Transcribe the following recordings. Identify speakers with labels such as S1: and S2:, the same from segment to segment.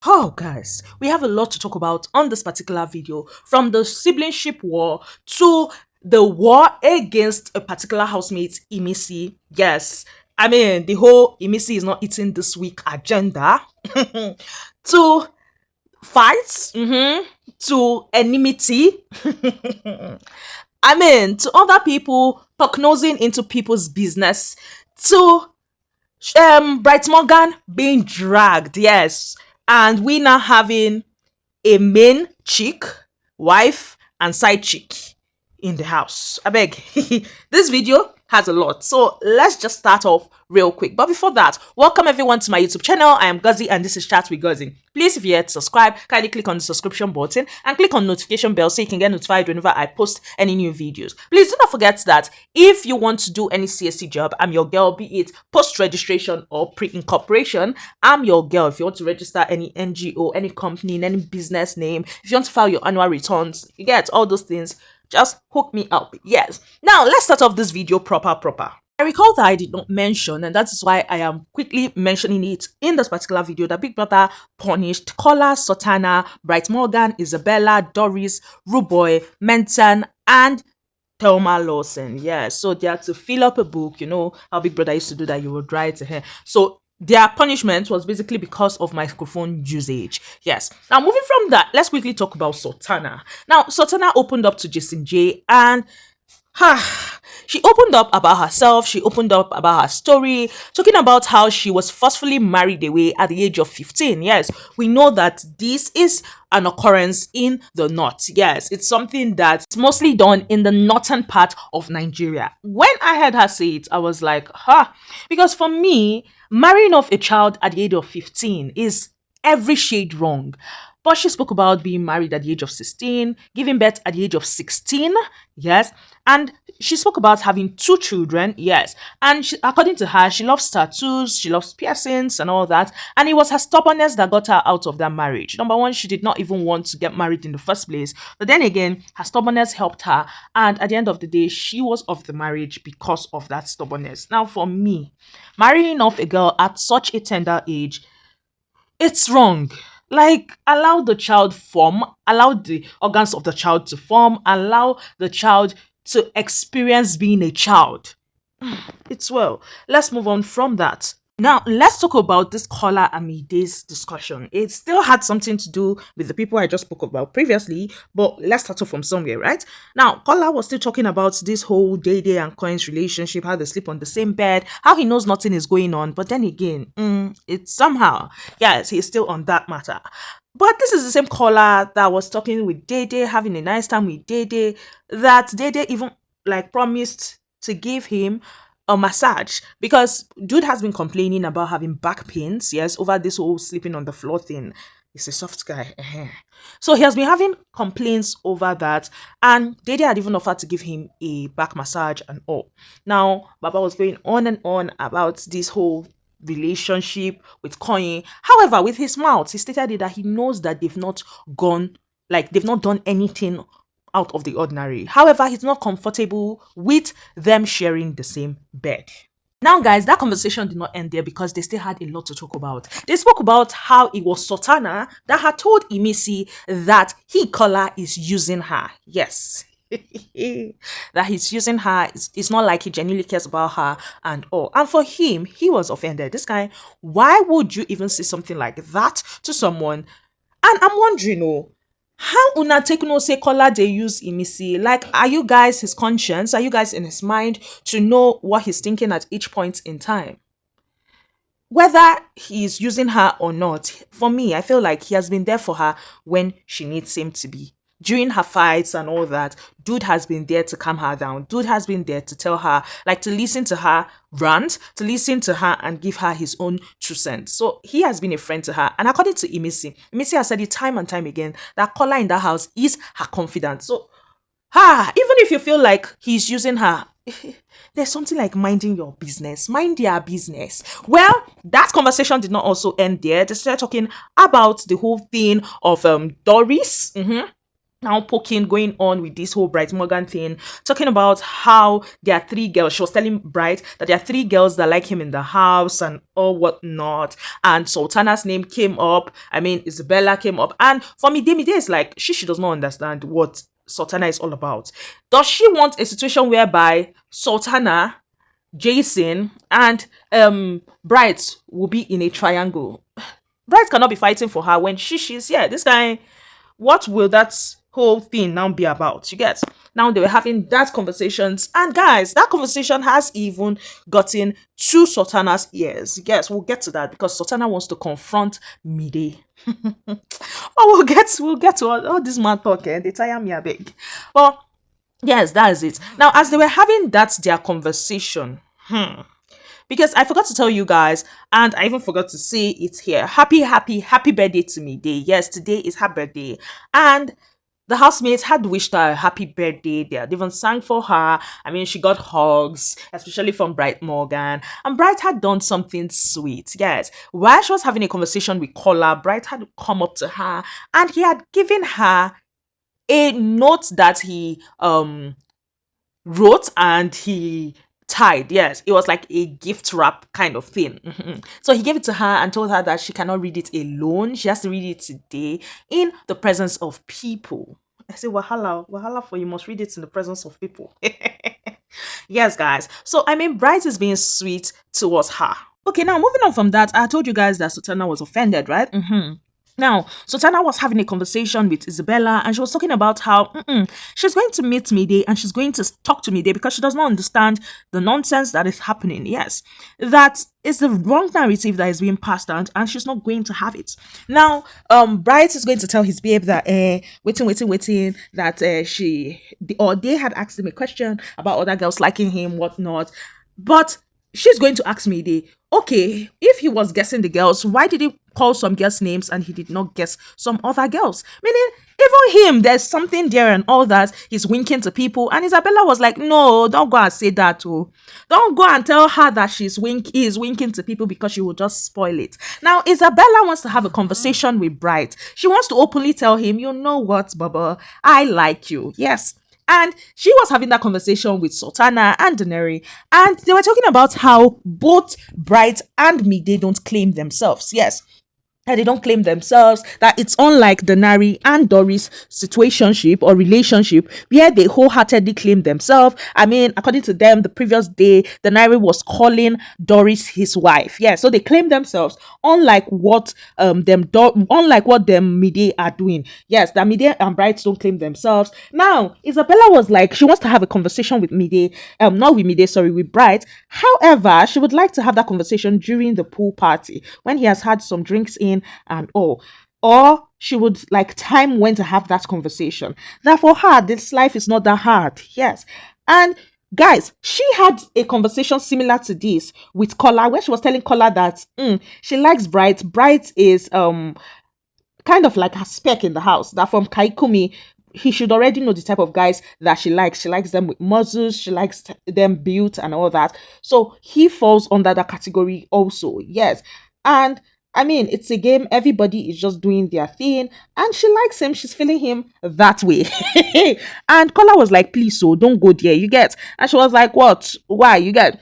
S1: Oh, guys, we have a lot to talk about on this particular video, from the siblingship war to the war against a particular housemate, Imisi. Yes, I mean, the whole Imisi is not eating this week agenda, to fights, to enmity, I mean, to other people nosing into people's business, to Bright Morgan being dragged, yes, and we now having a main chick, wife, and side chick in the house. I beg, this video has a lot, so let's just start off real quick. But before that, welcome everyone to my YouTube channel. I am Guzzy and this is Chat with Guzzy. Please, if you're yet to subscribe, kindly click on the subscription button and click on notification bell so you can get notified whenever I post any new videos. Please do not forget that if you want to do any CSC job, I'm your girl, be it post-registration or pre-incorporation. I'm your girl. If you want to register any NGO, any company, any business name, if you want to file your annual returns, you get all those things, just hook me up. Yes. Now, let's start off this video proper. I recall that I did not mention, and that is why I am quickly mentioning it in this particular video, that Big Brother punished Kola, Sultana, Bright Morgan, Isabella, Doris, Rooboy, Menton, and Thelma Lawson. Yeah, so they had to fill up a book. You know how Big Brother used to do that, you would write to her. So their punishment was basically because of microphone usage. Yes. Now, moving from that, let's quickly talk about Sultana. Now, Sultana opened up to jasonjae, and she opened up about herself. She opened up about her story, talking about how she was forcefully married away at the age of 15. Yes, we know that this is an occurrence in the north. Yes, it's something that's mostly done in the northern part of Nigeria. When I heard her say it, I was like, because for me, marrying off a child at the age of 15 is every shade wrong. But she spoke about being married at the age of 16, giving birth at the age of 16, yes. And she spoke about having 2 children, yes. And according to her, she loves tattoos, she loves piercings and all that. And it was her stubbornness that got her out of that marriage. Number one, she did not even want to get married in the first place. But then again, her stubbornness helped her. And at the end of the day, she was off the marriage because of that stubbornness. Now, for me, marrying off a girl at such a tender age, it's wrong. Like, allow the child form, allow the organs of the child to form, allow the child to experience being a child. It's well. Let's move on from that. Now, let's talk about this kolabbnaija discussion. It still had something to do with the people I just spoke about previously, but let's start off from somewhere, right? Now, Kola was still talking about this whole dede and koyin's relationship, how they sleep on the same bed, how he knows nothing is going on, but then again, it's somehow, yes, he's still on that matter. But this is the same Kola that was talking with Dede, having a nice time with Dede, that Dede even promised to give him a massage, because dude has been complaining about having back pains, yes, over this whole sleeping on the floor thing. He's a soft guy. So he has been having complaints over that, and Dede had even offered to give him a back massage and all. Now, Baba was going on and on about this whole relationship with Koyin. However, with his mouth, he stated that he knows that they've not done anything out of the ordinary. However, he's not comfortable with them sharing the same bed. Now, guys, that conversation did not end there, because they still had a lot to talk about. They spoke about how it was Sultana that had told Imisi that Kola is using her. Yes. That he's using her. It's not like he genuinely cares about her and all. And for him, he was offended. This guy, why would you even say something like that to someone? And I'm wondering, how una take no say Kola they use Imisi? Like, are you guys his conscience? Are you guys in his mind to know what he's thinking at each point in time? Whether he's using her or not, for me, I feel like he has been there for her when she needs him to be. During her fights and all that, dude has been there to calm her down. Dude has been there to tell her, to listen to her rant, to listen to her and give her his own 2 cents. So he has been a friend to her. And according to Imisi has said it time and time again that Kola in that house is her confidant. So, even if you feel like he's using her, there's something like minding your business. Mind their business. Well, that conversation did not also end there. They started talking about the whole thing of Doris. now poking, going on with this whole Bright Morgan thing, talking about how there are three girls. She was telling Bright that there are three girls that like him in the house and all whatnot. And Sultana's name came up. I mean, Isabella came up. And for me, Mide is like, she does not understand what Sultana is all about. Does she want a situation whereby Sultana, Jason, and Bright will be in a triangle? Bright cannot be fighting for her when she's this guy. What will that whole thing now be about? You get? Now they were having that conversations, and guys, that conversation has even gotten to Sultana's ears. Yes, we'll get to that because Sultana wants to confront Mide. Oh, we'll get to all this man talking. They tire me a bit. Well, yes, that is it. Now, as they were having their conversation, because I forgot to tell you guys, and I even forgot to say it here. Happy birthday to Mide. Yes, today is her birthday. And the housemates had wished her a happy birthday. They had even sang for her. I mean, she got hugs, especially from Bright Morgan. And Bright had done something sweet. Yes. While she was having a conversation with Kola, Bright had come up to her and he had given her a note that he wrote and he tied. Yes, it was like a gift wrap kind of thing. So he gave it to her and told her that she cannot read it alone. She has to read it today in the presence of people. I say, wahala for you must read it in the presence of people. Yes, guys. So I mean, Bright is being sweet towards her. Okay, now moving on from that, I told you guys that Sultana was offended, right? Now, Sultana was having a conversation with Isabella and she was talking about how she's going to meet Mide and she's going to talk to Mide because she does not understand the nonsense that is happening. Yes, that is the wrong narrative that is being passed on and she's not going to have it. Now, Bright is going to tell his babe that waiting, that they had asked him a question about other girls liking him, whatnot. But she's going to ask Mide, okay, if he was guessing the girls, why did he call some girls' names and he did not guess some other girls? Meaning, even him, there's something there and all that. He's winking to people. And Isabella was like, no, don't go and say that. Oh. Don't go and tell her that he's winking to people because she will just spoil it. Now, Isabella wants to have a conversation with Bright. She wants to openly tell him, you know what, Baba, I like you. Yes. And she was having that conversation with Sultana and Denari, and they were talking about how both Bright and Mide don't claim themselves. Yes. That they don't claim themselves, that it's unlike Denari and Doris situationship or relationship where they wholeheartedly claim themselves. I mean, according to them, the previous day, Denari was calling Doris his wife. Yeah, so they claim themselves, unlike what them Mide are doing. Yes, that Mide and Bright don't claim themselves. Now, Isabella was like, she wants to have a conversation with with Bright. However, she would like to have that conversation during the pool party when he has had some drinks in and all, or she would like time when to have that conversation. That for her, this life is not that hard. Yes. And guys, she had a conversation similar to this with Kola, where she was telling Kola that she likes Bright. Bright is kind of like her spec in the house, that from Kaikumi he should already know the type of guys that she likes. She likes them with muscles, she likes them built and all that. So he falls under that category also. Yes. And I mean, it's a game. Everybody is just doing their thing. And she likes him. She's feeling him that way. And Kola was like, please, so don't go there. You get? And she was like, what? Why? You get?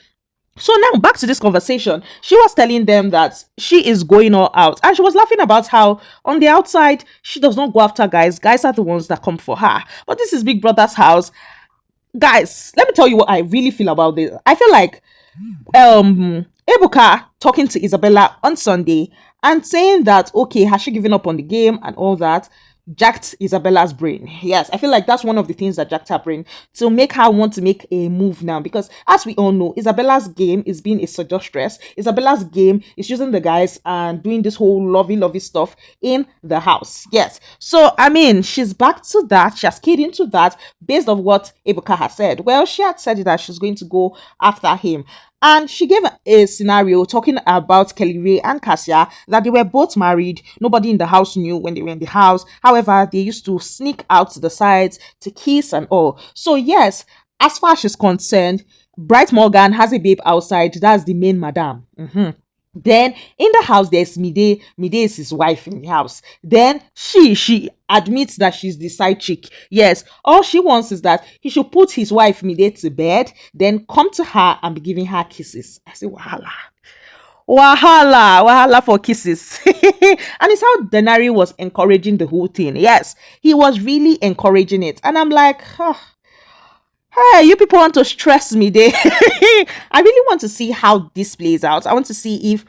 S1: So now back to this conversation. She was telling them that she is going all out. And she was laughing about how on the outside, she does not go after guys. Guys are the ones that come for her. But this is Big Brother's house. Guys, let me tell you what I really feel about this. I feel like Ebuka talking to Isabella on Sunday and saying that, okay, has she given up on the game and all that, jacked Isabella's brain. Yes, I feel like that's one of the things that jacked her brain to make her want to make a move now, because as we all know, Isabella's game is being a seductress. Isabella's game is using the guys and doing this whole lovey stuff in the house. Yes, so I mean, she's back to that. She has keyed into that based on what Ebuka has said. Well, she had said that she's going to go after him. And she gave a scenario talking about Kelly Ray and Cassia, that they were both married. Nobody in the house knew when they were in the house. However, they used to sneak out to the sides to kiss and all. So yes, as far as she's concerned, Bright Morgan has a babe outside. That's the main madam.
S2: Then in the house, there's Mide. Mide is his wife in the house. Then she admits that she's the side chick. Yes, all she wants is that he should put his wife Mide to bed, then come to her and be giving her kisses. I say, wahala. Wahala for kisses. And it's how Denari was encouraging the whole thing. Yes, he was really encouraging it. And I'm like, hey, you people want to stress me there. I really want to see how this plays out. I want to see if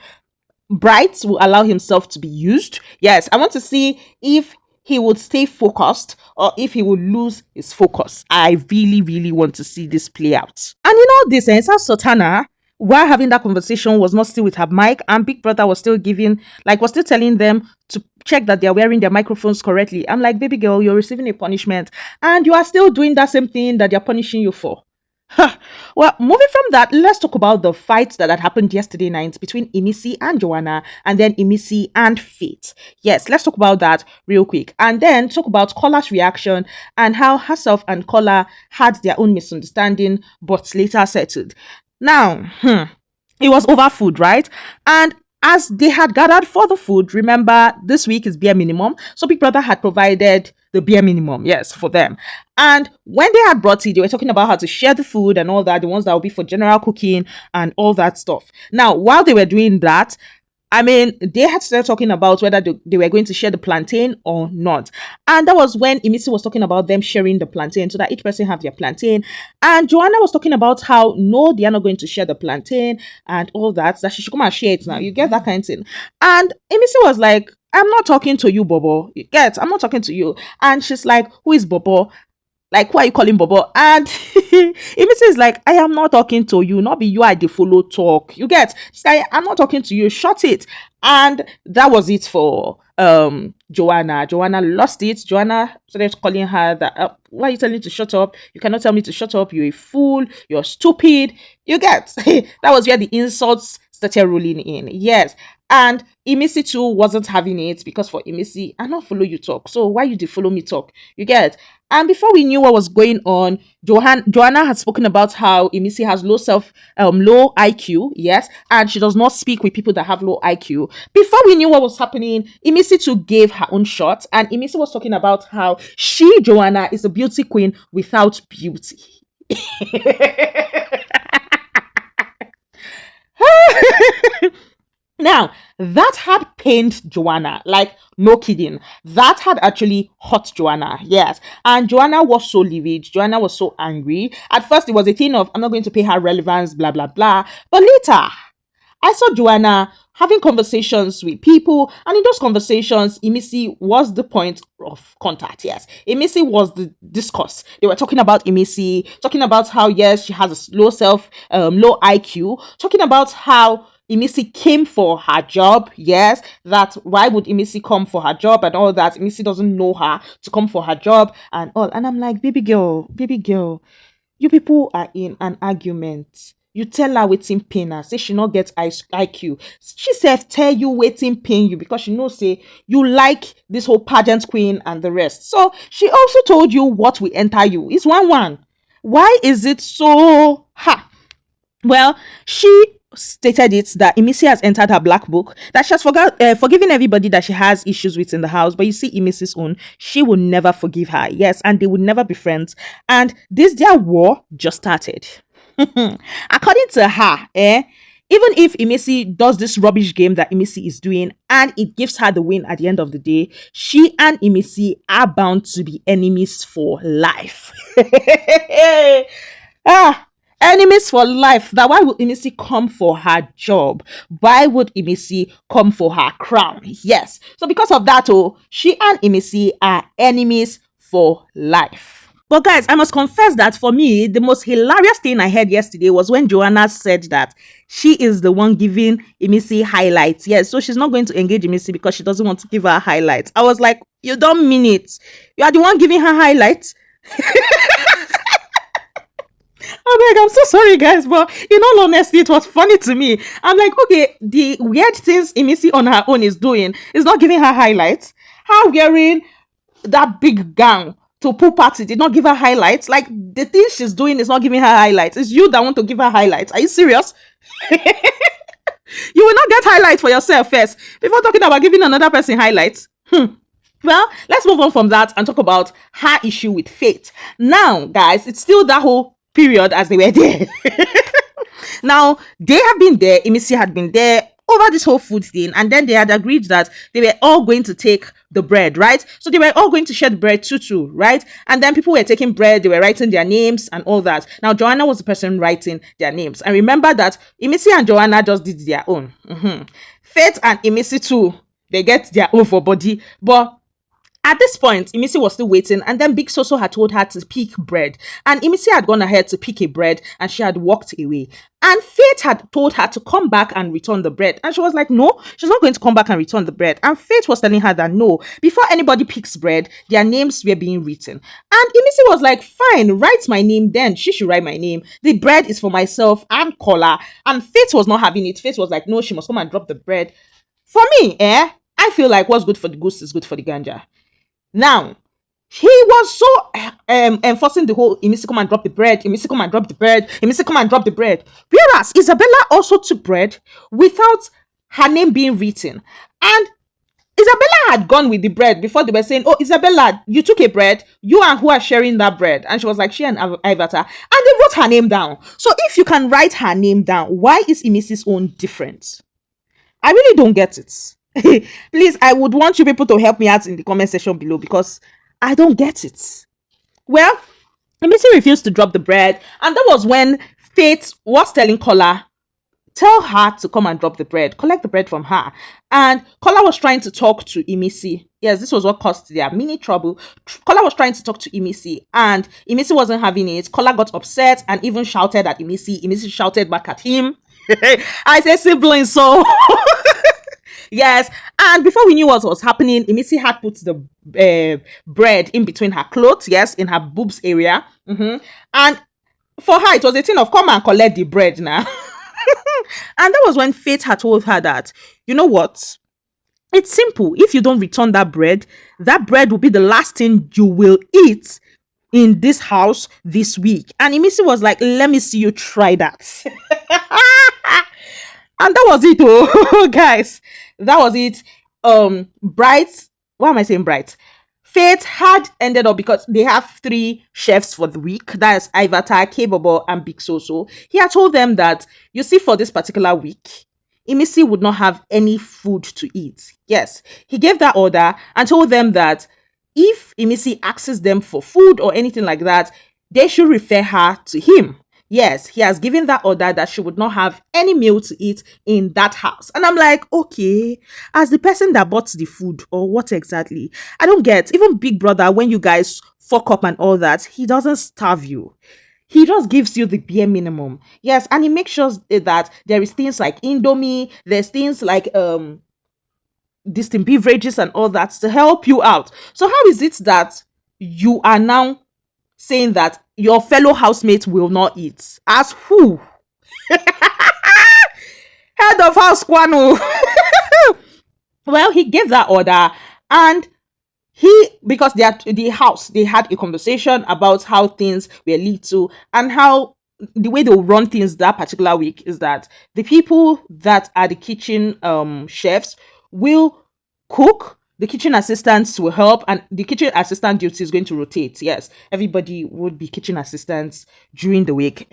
S2: Bright will allow himself to be used. Yes, I want to see if he would stay focused or if he would lose his focus. I really, really want to see this play out. And you know this, it's how Sultana, while having that conversation, was not still with her mic, and Big Brother was still telling them to check that they're wearing their microphones correctly. I'm like, baby girl, you're receiving a punishment and you are still doing that same thing that they're punishing you for. Well, moving from that, let's talk about the fight that had happened yesterday night between Imisi and Joanna, and then Imisi and Faith. Yes, let's talk about that real quick, and then talk about Kola's reaction and how herself and Kola had their own misunderstanding but later settled. Now, it was over food, right? And as they had gathered for the food, remember, this week is bare minimum. So Big Brother had provided the bare minimum, yes, for them. And when they had brought it, they were talking about how to share the food and all that, the ones that will be for general cooking and all that stuff. Now, while they were doing that, I mean, they had started talking about whether they were going to share the plantain or not. And that was when Imisi was talking about them sharing the plantain so that each person have their plantain. And Joanna was talking about how, no, they are not going to share the plantain and all that she should come and share it now. You get that kind of thing. And Imisi was like, I'm not talking to you, Bobo. You get? I'm not talking to you. And she's like, who is Bobo? Like, why are you calling Bobo? And Imisi is like, I am not talking to you. Not be you, I dey follow talk. You get? She's like, I'm not talking to you. Shut it. And that was it for Joanna. Joanna lost it. Joanna started calling her that, why are you telling me to shut up? You cannot tell me to shut up. You're a fool. You're stupid. You get? That was where the insults started rolling in. Yes. And Imisi too wasn't having it, because for Imisi, I not follow you talk. So why you dey follow me talk? You get? And before we knew what was going on, Joanna had spoken about how Imisi has low IQ, yes, and she does not speak with people that have low IQ. Before we knew what was happening, Imisi too gave her own shot, and Imisi was talking about how she, Joanna, is a beauty queen without beauty. Now, that had pained Joanna, like, no kidding. That had actually hurt Joanna, yes. And Joanna was so livid. Joanna was so angry. At first, it was a thing of, I'm not going to pay her relevance, blah, blah, blah. But later, I saw Joanna having conversations with people, and in those conversations, Imisi was the point of contact, yes. Imisi was the discourse. They were talking about Imisi, talking about how, yes, she has a low IQ, talking about how Imisi came for her job, yes, that why would Imisi come for her job and all that. Imisi doesn't know her to come for her job and all. And I'm like, baby girl, you people are in an argument. You tell her wetin pain her, say she not get IQ. She said tell you wetin pain you, because she knows say you like this whole pageant queen and the rest. So she also told you what will enter you. It's 1-1. Why is it so Well, she stated it that Imisi has entered her black book, that she has forgiven everybody that she has issues with in the house. But you see, Imisi's own, she will never forgive her. Yes, and they will never be friends. And their war just started. According to her, even if Imisi does this rubbish game that Imisi is doing and it gives her the win at the end of the day, she and Imisi are bound to be enemies for life. Enemies for life. That why would Imisi come for her job? Why would Imisi come for her crown? Yes. So because of that, she and Imisi are enemies for life. But guys, I must confess that for me, the most hilarious thing I heard yesterday was when Joanna said that she is the one giving Imisi highlights. Yes, so she's not going to engage Imisi because she doesn't want to give her highlights. I was like, you don't mean it. You are the one giving her highlights. I'm so sorry, guys, but in all honesty, it was funny to me. I'm like, okay, the weird things Imisi on her own is doing is not giving her highlights. Her wearing that big gown to pool party did not give her highlights. Like, the thing she's doing is not giving her highlights. It's you that want to give her highlights. Are you serious? You will not get highlights for yourself first before talking about giving another person highlights. Well, let's move on from that and talk about her issue with Faith. Now, guys, it's still that whole period as they were there. Now, they have been there. Imisi had been there over this whole food thing, and then they had agreed that they were all going to take the bread, right? So they were all going to share the bread two, right? And then people were taking bread, they were writing their names and all that. Now, Joanna was the person writing their names. And remember that Imisi and Joanna just did their own. Faith and Imisi too, they get their own for body, but at this point, Imisi was still waiting, and then Big Soso had told her to pick bread. And Imisi had gone ahead to pick a bread, and she had walked away. And Faith had told her to come back and return the bread. And she was like, no, she's not going to come back and return the bread. And Faith was telling her that no, before anybody picks bread, their names were being written. And Imisi was like, fine, write my name then. She should write my name. The bread is for myself and Kola. And Faith was not having it. Faith was like, no, she must come and drop the bread. For me, I feel like what's good for the goose is good for the ganja. Now, he was so enforcing the whole Imisi come and drop the bread, Imisi come and drop the bread, Imisi come and drop the bread. Whereas Isabella also took bread without her name being written. And Isabella had gone with the bread before they were saying, oh, Isabella, you took a bread, you and who are sharing that bread. And she was like, she and Ivata. And they wrote her name down. So if you can write her name down, why is Imisi's own different? I really don't get it. Please, I would want you people to help me out in the comment section below because I don't get it. Well, Imisi refused to drop the bread, and that was when Faith was telling Kola, tell her to come and drop the bread, collect the bread from her. And Kola was trying to talk to Imisi. Yes, this was what caused their mini trouble. Kola was trying to talk to Imisi, and Imisi wasn't having it. Kola got upset and even shouted at Imisi. Imisi shouted back at him. I say siblings, so... Yes, and before we knew what was happening, Imisi had put the bread in between her clothes, yes, in her boobs area. And for her, it was a thing of come and collect the bread now. And that was when Faith had told her that, you know what? It's simple. If you don't return that bread will be the last thing you will eat in this house this week. And Imisi was like, let me see you try that. And that was it, oh, guys. That was it. Bright, why am I saying Bright? Faith had ended up, because they have 3 chefs for the week. That's Ivata, K-Bobo, and Big Soso. He had told them that, you see, for this particular week, Imisi would not have any food to eat. Yes, he gave that order and told them that if Imisi asks them for food or anything like that, they should refer her to him. Yes, he has given that order that she would not have any meal to eat in that house. And I'm like, okay, as the person that bought the food, or what exactly? I don't get. Even Big Brother, when you guys fuck up and all that, he doesn't starve you. He just gives you the bare minimum. Yes, and he makes sure that there is things like Indomie, there's things like distinct beverages and all that to help you out. So how is it that you are now saying that your fellow housemates will not eat? As who? Head of house Kwano. Well, he gave that order, and because the house, they had a conversation about how things were little and how the way they'll run things that particular week is that the people that are the kitchen chefs will cook. The kitchen assistants will help, and the kitchen assistant duty is going to rotate. Yes, everybody would be kitchen assistants during the week.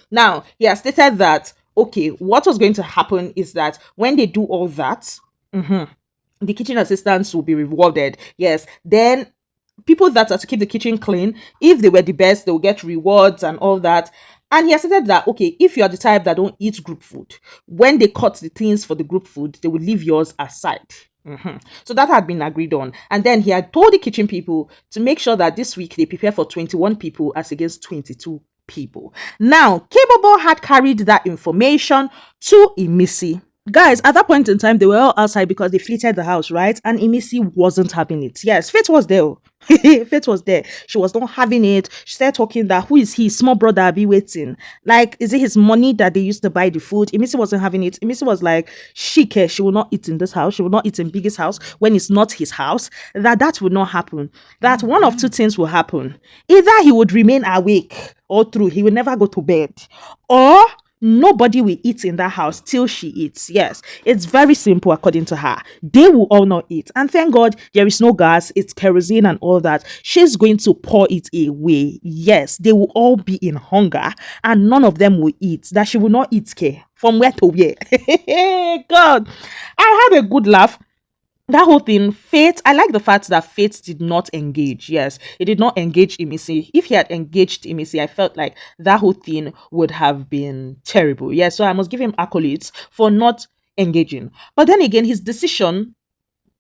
S2: Now, he has stated that, okay, what was going to happen is that when they do all that, the kitchen assistants will be rewarded. Yes, then people that are to keep the kitchen clean, if they were the best, they will get rewards and all that. And he has said that, okay, if you're the type that don't eat group food, when they cut the things for the group food, they will leave yours aside. So that had been agreed on. And then he had told the kitchen people to make sure that this week they prepare for 21 people as against 22 people. Now, K-Bobo had carried that information to Imisi. Guys, at that point in time, they were all outside because they fleeted the house, right? And Imisi wasn't having it. Yes, Faith was there. Faith was there. She was not having it. She started talking that, who is he? Small brother, I'll be waiting. Like, is it his money that they used to buy the food? Imisi wasn't having it. Imisi was like, she will not eat in this house. She will not eat in Biggie's house when it's not his house. That would not happen. That one of two things will happen. Either he would remain awake all through. He will never go to bed. Or nobody will eat in that house till she eats. Yes, it's very simple according to her. They will all not eat. And thank God there is no gas, it's kerosene and all that. She's going to pour it away. Yes, they will all be in hunger and none of them will eat. That she will not eat care. From where to where? God, I had a good laugh. That whole thing, Faith, I like the fact that Faith did not engage. Yes, he did not engage Imisi. If he had engaged Imisi, I felt like that whole thing would have been terrible. Yes, so I must give him accolades for not engaging. But then again, his decision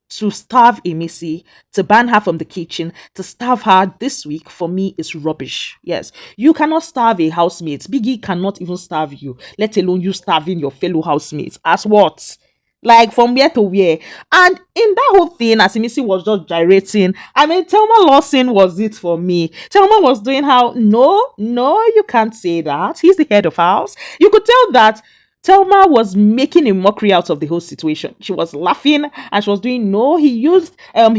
S2: to starve Imisi, to ban her from the kitchen, to starve her this week, for me is rubbish. Yes, you cannot starve a housemate. Biggie cannot even starve you, let alone you starving your fellow housemates. As what? Like from where to where? And in that whole thing, as Imisi was just gyrating, I mean, Thelma Lawson was it for me. Thelma was doing how, no, you can't say that. He's the head of house. You could tell that Thelma was making a mockery out of the whole situation. She was laughing and she was doing, no, he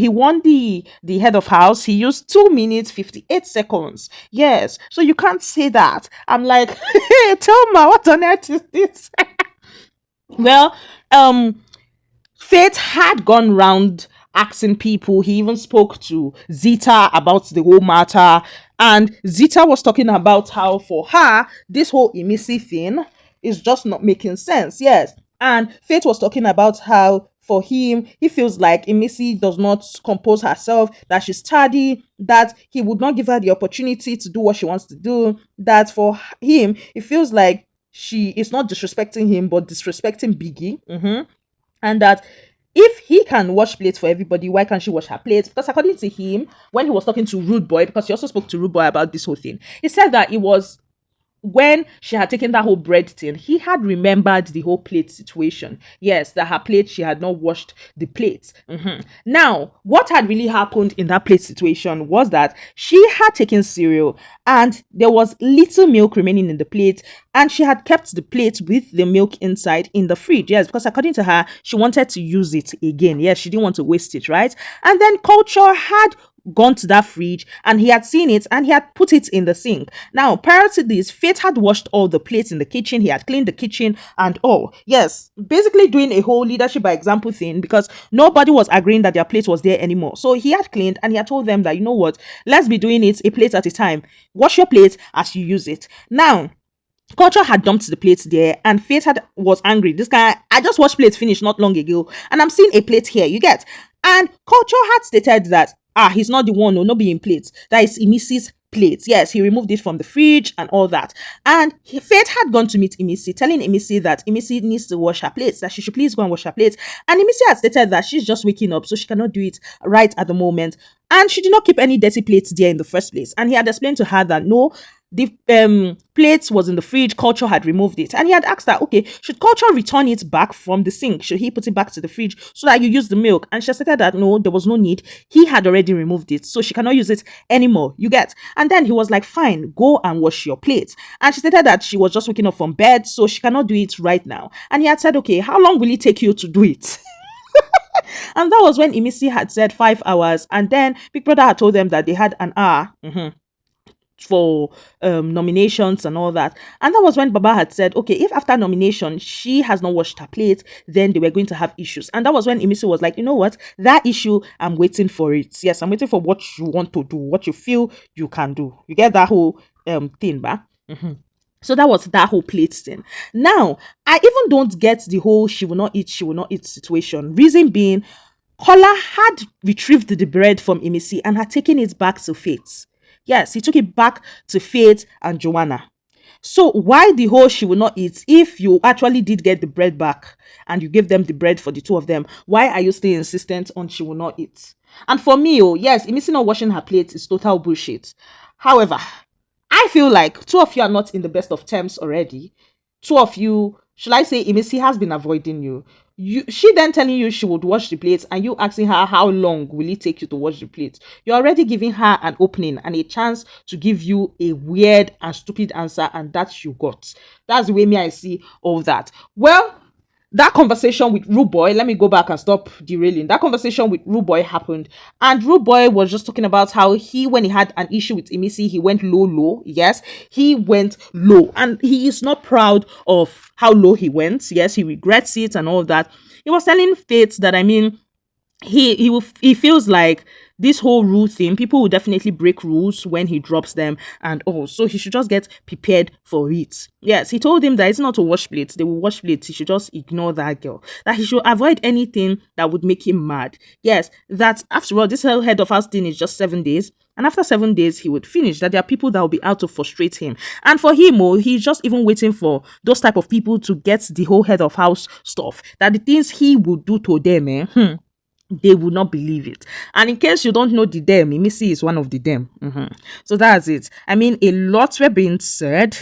S2: won the head of house. He used 2 minutes, 58 seconds. Yes. So you can't say that. I'm like, hey, Thelma, what on earth is this? Well, Faith had gone round asking people. He even spoke to Zita about the whole matter. And Zita was talking about how for her, this whole Imisi thing is just not making sense. Yes. And Faith was talking about how for him, he feels like Imisi does not compose herself, that she's tardy, that he would not give her the opportunity to do what she wants to do, that for him, it feels like she is not disrespecting him, but disrespecting Biggie. And that if he can wash plates for everybody, why can't she wash her plates? Because according to him, when he was talking to Rude Boy, because he also spoke to Rude Boy about this whole thing, he said that it was when she had taken that whole bread thing, he had remembered the whole plate situation. Yes, that her plate, she had not washed the plates. Now, what had really happened in that plate situation was that she had taken cereal and there was little milk remaining in the plate, and she had kept the plate with the milk inside in the fridge. Yes, because according to her, she wanted to use it again. Yes, she didn't want to waste it, right? And then Culture had gone to that fridge and he had seen it and he had put it in the sink. Now, prior to this, Faith had washed all the plates in the kitchen. He had cleaned the kitchen and all. Yes, basically doing a whole leadership by example thing, because nobody was agreeing that their plate was there anymore. So he had cleaned and he had told them that, you know what, let's be doing it a plate at a time. Wash your plate as you use it. Now, Culture had dumped the plates there and Faith was angry. This guy, I just watched plates finish not long ago and I'm seeing a plate here, you get. And Culture had stated that he's not the one, no, not being plates. That is Imisi's plates. Yes, he removed it from the fridge and all that. And Faith had gone to meet Imisi, telling Imisi that Imisi needs to wash her plates, that she should please go and wash her plates. And Imisi had stated that she's just waking up, so she cannot do it right at the moment. And she did not keep any dirty plates there in the first place. And he had explained to her that no, the plates was in the fridge, Culture had removed it. And he had asked her, okay, should Culture return it back from the sink? Should he put it back to the fridge so that you use the milk? And she said that no, there was no need. He had already removed it, so she cannot use it anymore, you get. And then he was like, fine, go and wash your plates. And she stated that she was just waking up from bed, so she cannot do it right now. And he had said, okay, how long will it take you to do it? And that was when Imisi had said 5 hours. And then Big Brother had told them that they had an hour for nominations and all that. And that was when Baba had said, okay, if after nomination she has not washed her plate, then they were going to have issues. And that was when Imisi was like, you know what, that issue, I'm waiting for it. Yes, I'm waiting for what you want to do, what you feel you can do. You get that whole thing, ba? So that was that whole plate thing. Now, I even don't get the whole she will not eat situation. Reason being, Kola had retrieved the bread from Imisi and had taken it back to Faith. Yes, he took it back to Faith and Joanna. So why the whole she will not eat? If you actually did get the bread back and you gave them the bread for the two of them, why are you still insistent on she will not eat? And for me, yes, Imisi not washing her plate is total bullshit. However, I feel like two of you are not in the best of terms already. Two of you, should I say Imisi has been avoiding you. She then telling you she would wash the plates and you asking her how long will it take you to wash the plates. You're already giving her an opening and a chance to give you a weird and stupid answer, and that you got. That's the way me I see all that. Well, that conversation with Rooboy, let me go back and stop derailing. That conversation with Rooboy happened, and Rooboy was just talking about how when he had an issue with Imisi, he went low. Yes, he went low, and he is not proud of how low he went. Yes, he regrets it and all of that. He was telling Faith that, I mean, he feels like this whole rule thing, people will definitely break rules when he drops them, and also he should just get prepared for it. Yes, he told him that it's not to wash plates, they will wash plates, he should just ignore that girl, that he should avoid anything that would make him mad. Yes, that after all, this whole head of house thing is just 7 days, and after 7 days he would finish, that there are people that will be out to frustrate him. And for him, he's just even waiting for those type of people to get the whole head of house stuff, that the things he would do to them, they will not believe it. And in case you don't know the them, Imisi is one of the them. So that's it. I mean, a lot were being said.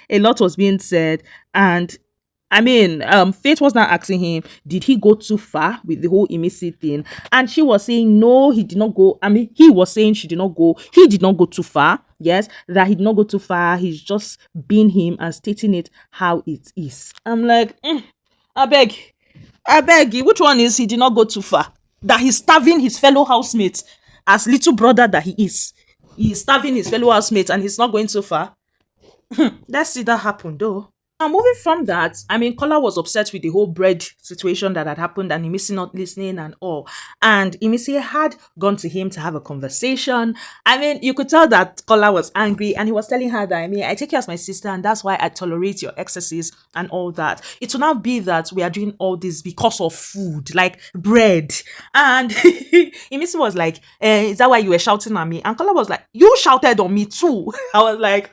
S2: A lot was being said. And I mean, Faith was not asking him, did he go too far with the whole Imisi thing? And she was saying, no, he did not go. I mean, he was saying she did not go. He did not go too far. Yes, that he did not go too far. He's just being him and stating it how it is. I'm like, I beg you, which one is he did not go too far? That he's starving his fellow housemates as little brother that he is. He is starving his fellow housemates and he's not going too far. Let's see that happen though. Now, moving from that, I mean, Kola was upset with the whole bread situation that had happened and Imisi not listening and all. And Imisi had gone to him to have a conversation. I mean, you could tell that Kola was angry and he was telling her that, I mean, I take you as my sister and that's why I tolerate your excesses and all that. It will not be that we are doing all this because of food, like bread. And Imisi was like, is that why you were shouting at me? And Kola was like, you shouted on me too. I was like,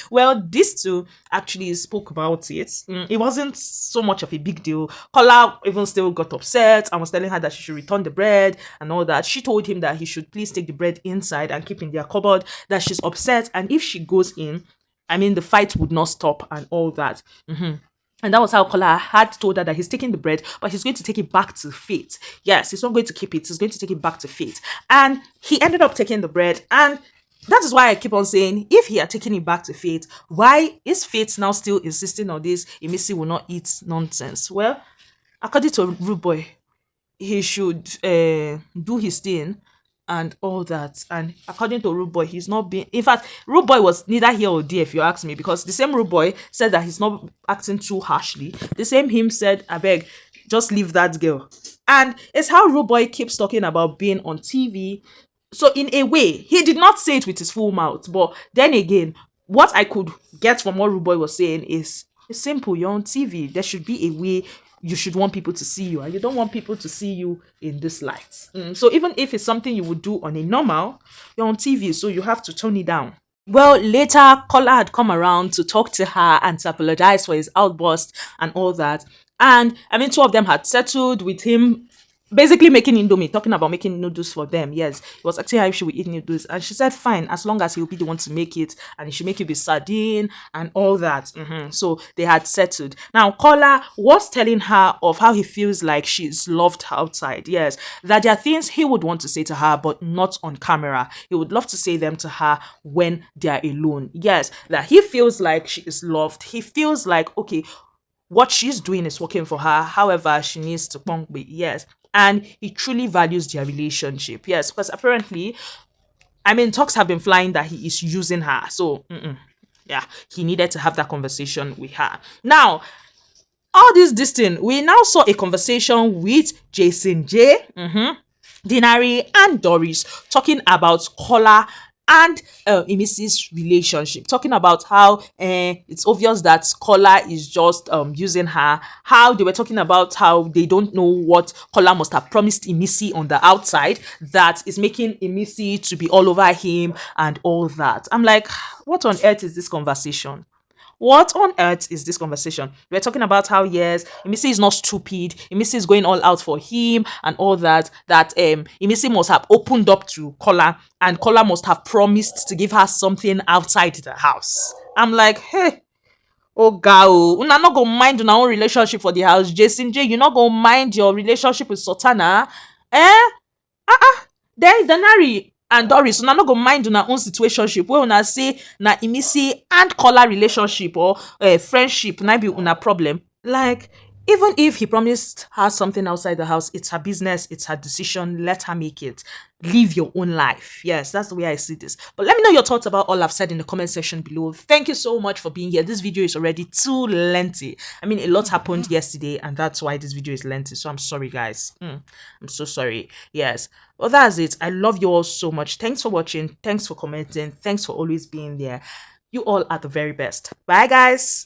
S2: Well, these two actually spoke about it. It wasn't so much of a big deal. Kola even still got upset and was telling her that she should return the bread and all that. She told him that he should please take the bread inside and keep in their cupboard, that she's upset. And if she goes in, I mean, the fight would not stop and all that. And that was how Kola had told her that he's taking the bread, but he's going to take it back to Faith. Yes, he's not going to keep it. He's going to take it back to Faith. And he ended up taking the bread. And that is why I keep on saying, if he had taken it back to Faith, why is Faith now still insisting on this? Imisi will not eat nonsense. Well, according to Rooboy, he should do his thing and all that. And according to Rooboy, he's not being... In fact, Rooboy was neither here or there, if you ask me, because the same Rooboy said that he's not acting too harshly. The same him said, I beg, just leave that girl. And it's how Rooboy keeps talking about being on TV. So in a way, he did not say it with his full mouth. But then again, what I could get from what Rooboy was saying is, it's simple. You're on TV. There should be a way you should want people to see you. And you don't want people to see you in this light. So even if it's something you would do on a normal, you're on TV. So you have to tone it down. Well, later, Kola had come around to talk to her and to apologize for his outburst and all that. And I mean, two of them had settled with him basically making indomie, talking about making noodles for them. Yes, he was asking her if she would eat noodles, and she said fine, as long as he'll be the one to make it, and he should make it with sardine and all that. So they had settled. Now Kola was telling her of how he feels like she's loved outside. Yes, that there are things he would want to say to her, but not on camera. He would love to say them to her when they are alone. Yes, that he feels like she is loved. He feels like, okay, what she's doing is working for her. However, she needs to punk with. Yes. And he truly values their relationship. Yes, because apparently, I mean, talks have been flying that he is using her. So, yeah, he needed to have that conversation with her. Now, all this thing, we now saw a conversation with jasonjae, denari, and Doris talking about Kola and Imisi's relationship, talking about how it's obvious that Kola is just using her, how they were talking about how they don't know what Kola must have promised Imisi on the outside that is making Imisi to be all over him and all that. I'm like, what on earth is this conversation? What on earth is this conversation? We're talking about how, yes, Imisi is not stupid. Imisi is going all out for him and all that. That Imisi must have opened up to Kola and Kola must have promised to give her something outside the house. I'm like, hey, oh, girl, you're not going to mind your own relationship for the house. jasonjae, you're not going to mind your relationship with Sultana. Then denari,
S1: and Doris, una no go mind una own situationship wey una say na Imisi and Kola relationship or friendship na be una problem. Like, even if he promised her something outside the house, it's her business, it's her decision. Let her make it. Live your own life. Yes, that's the way I see this. But let me know your thoughts about all I've said in the comment section below. Thank you so much for being here. This video is already too lengthy. I mean, a lot happened yesterday, and that's why this video is lengthy. So I'm sorry, guys. I'm so sorry. Yes. Well, that's it. I love you all so much. Thanks for watching. Thanks for commenting. Thanks for always being there. You all are the very best. Bye, guys.